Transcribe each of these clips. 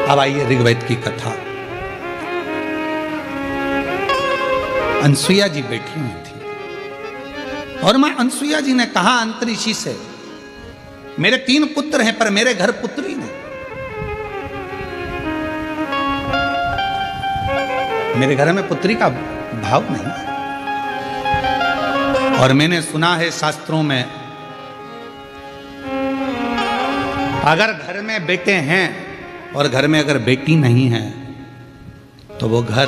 अब आइए ऋग्वेद की कथा। अनसुईया जी बैठी हुई थी और मां अनसुईया जी ने कहा अंतरिक्षी से, मेरे 3 पुत्र हैं पर मेरे घर पुत्री नहीं, मेरे घर में पुत्री का भाव नहीं। और मैंने सुना है शास्त्रों में, अगर घर में बेटे हैं और घर में अगर बेटी नहीं है तो वो घर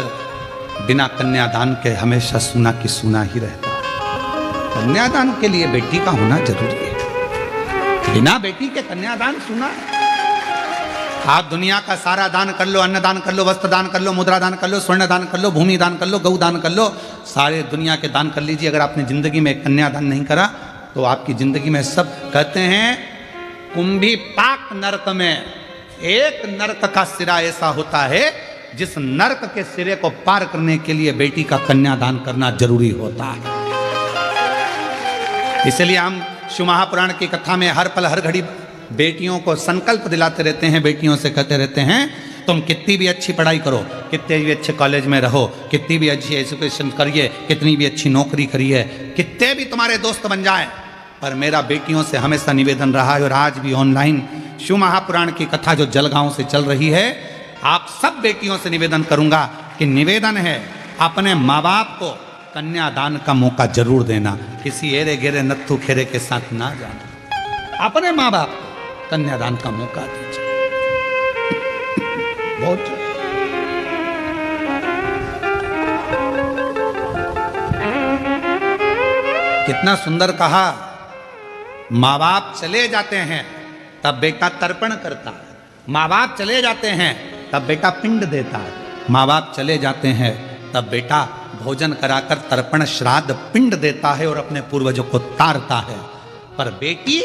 बिना कन्यादान के हमेशा सूना की सूना ही रहता है। कन्यादान के लिए बेटी का होना जरूरी है, बिना बेटी के कन्यादान सूना। आप दुनिया का सारा दान कर लो, अन्न दान कर लो, वस्त्र दान कर लो, मुद्रा दान कर लो, स्वर्ण दान कर लो, भूमि दान कर लो, गौ दान कर लो, सारे दुनिया के दान कर लीजिए, अगर आपने जिंदगी में कन्यादान नहीं करा तो आपकी जिंदगी में सब, कहते हैं कुंभी पाक नरक में एक नरक का सिरा ऐसा होता है जिस नरक के सिरे को पार करने के लिए बेटी का कन्यादान करना जरूरी होता है। इसलिए हम शिव महापुराण की कथा में हर पल हर घड़ी बेटियों को संकल्प दिलाते रहते हैं, बेटियों से कहते रहते हैं तुम कितनी भी अच्छी पढ़ाई करो, कितने भी अच्छे कॉलेज में रहो, कितनी भी अच्छी एजुकेशन करिए, कितनी भी अच्छी नौकरी करिए, कितने भी तुम्हारे दोस्त बन जाए, पर मेरा बेटियों से हमेशा निवेदन रहा है और आज भी ऑनलाइन शिव महापुराण की कथा जो जलगांव से चल रही है, आप सब बेटियों से निवेदन करूंगा कि निवेदन है अपने माँ बाप को कन्यादान का मौका जरूर देना, किसी एरे गेरे नत्थु खेरे के साथ ना जाना, अपने माँ बाप को कन्यादान का मौका दीजिए। बहुत कितना सुंदर कहा, माँ बाप चले जाते हैं तब बेटा तर्पण करता है, माँ बाप चले जाते हैं तब बेटा पिंड देता है, माँ बाप चले जाते हैं तब बेटा भोजन कराकर तर्पण श्राद्ध पिंड देता है और अपने पूर्वजों को तारता है। पर बेटी,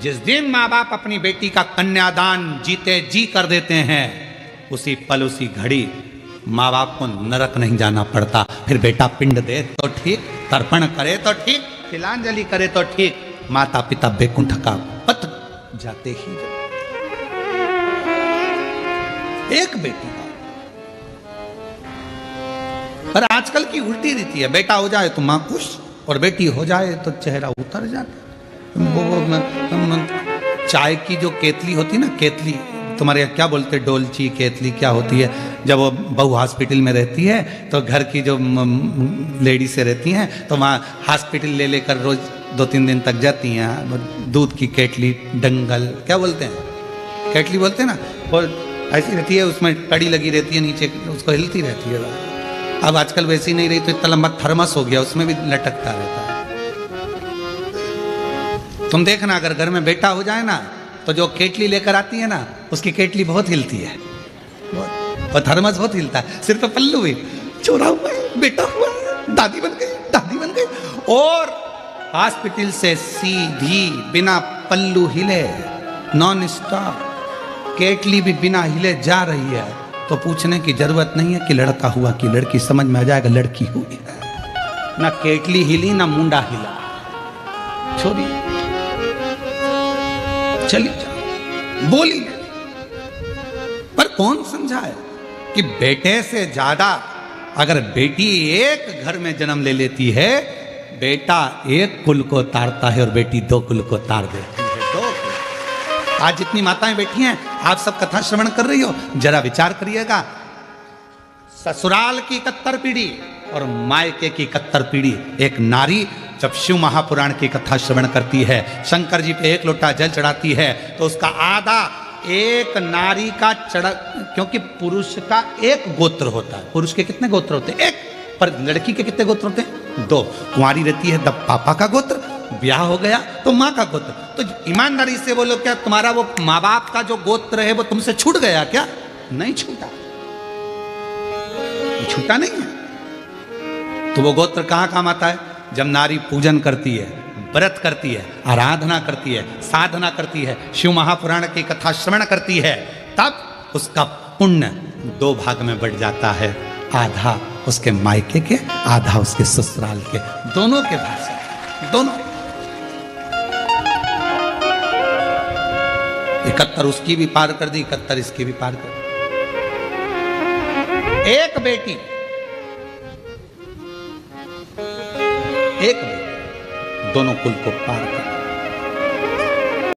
जिस दिन माँ बाप अपनी बेटी का कन्यादान जीते जी कर देते हैं, उसी पल उसी घड़ी माँ बाप को नरक नहीं जाना पड़ता। फिर बेटा पिंड दे तो ठीक, तर्पण करे तो ठीक, तिलांजलि करे तो ठीक, माता पिता बैकुंठ का पथ जाते ही जाते। एक बेटी का, पर आजकल की उल्टी रीति है, बेटा हो जाए तो मां खुश और बेटी हो जाए तो चेहरा उतर जाता। चाय की जो केतली होती ना, केतली तुम्हारे यहाँ क्या बोलते, डोलची केतली क्या होती है, जब वो बहू हॉस्पिटल में रहती है तो घर की जो लेडी से रहती हैं तो वहाँ हॉस्पिटल ले लेकर रोज 2-3 दिन तक जाती हैं, दूध की केतली, डंगल क्या बोलते हैं, केतली बोलते हैं ना, वो ऐसी रहती है, उसमें कड़ी लगी रहती है नीचे, उसको हिलती रहती है। अब आजकल वैसी नहीं रही तो इतना लंबा थर्मस हो गया, उसमें भी लटकता रहता है। तुम देखना अगर घर में बेटा हो जाए ना तो जो केतली लेकर आती है ना, उसकी केतली बहुत हिलती है, और थर्मस बहुत हिलता है। सिर्फ पल्लू भी छोरा हुआ है, बेटा हुआ है, दादी बन गई, दादी बन गई, और हॉस्पिटल से सीधी बिना पल्लू हिले, नॉन स्टॉप केतली भी बिना हिले जा रही है, तो पूछने की जरूरत नहीं है कि लड़का हुआ कि लड़की, समझ में आ जाएगा लड़की हुई है। ना केतली हिली ना मुंडा हिला, छोड़ी चली जा, बोली नहीं। पर कौन समझाए कि बेटे से ज्यादा अगर बेटी एक घर में जन्म ले लेती है, बेटा एक कुल को तारता है और बेटी 2 कुल को तार देती है। 2 कुल। आज जितनी माताएं बैठी हैं, आप सब कथा श्रवण कर रही हो, जरा विचार करिएगा, ससुराल की 71 पीढ़ी और मायके की 71 पीढ़ी। एक नारी जब शिव महापुराण की कथा श्रवण करती है, शंकर जी पे 1 लोटा जल चढ़ाती है, तो उसका आधा एक नारी का चढ़ा, क्योंकि पुरुष का 1 गोत्र होता है, पुरुष के कितने गोत्र होते हैं, 1, पर लड़की के कितने गोत्र होते हैं, 2। कुंवारी रहती है तब पापा का गोत्र, ब्याह हो गया तो माँ का गोत्र। तो ईमानदारी से बोलो, क्या तुम्हारा वो माँ बाप का जो गोत्र है वो तुमसे छूट गया क्या? नहीं छूटा, छूटा नहीं है। तो वो गोत्र कहाँ काम आता है? जब नारी पूजन करती है, व्रत करती है, आराधना करती है, साधना करती है, शिव महापुराण की कथा श्रवण करती है, तब उसका पुण्य 2 भाग में बढ़ जाता है, आधा उसके मायके के, आधा उसके ससुराल के, दोनों के भाग से, दोनों। 71 उसकी भी पार कर दी, 71 इसकी भी पार कर दी। एक बेटी दोनों कुल को पार कर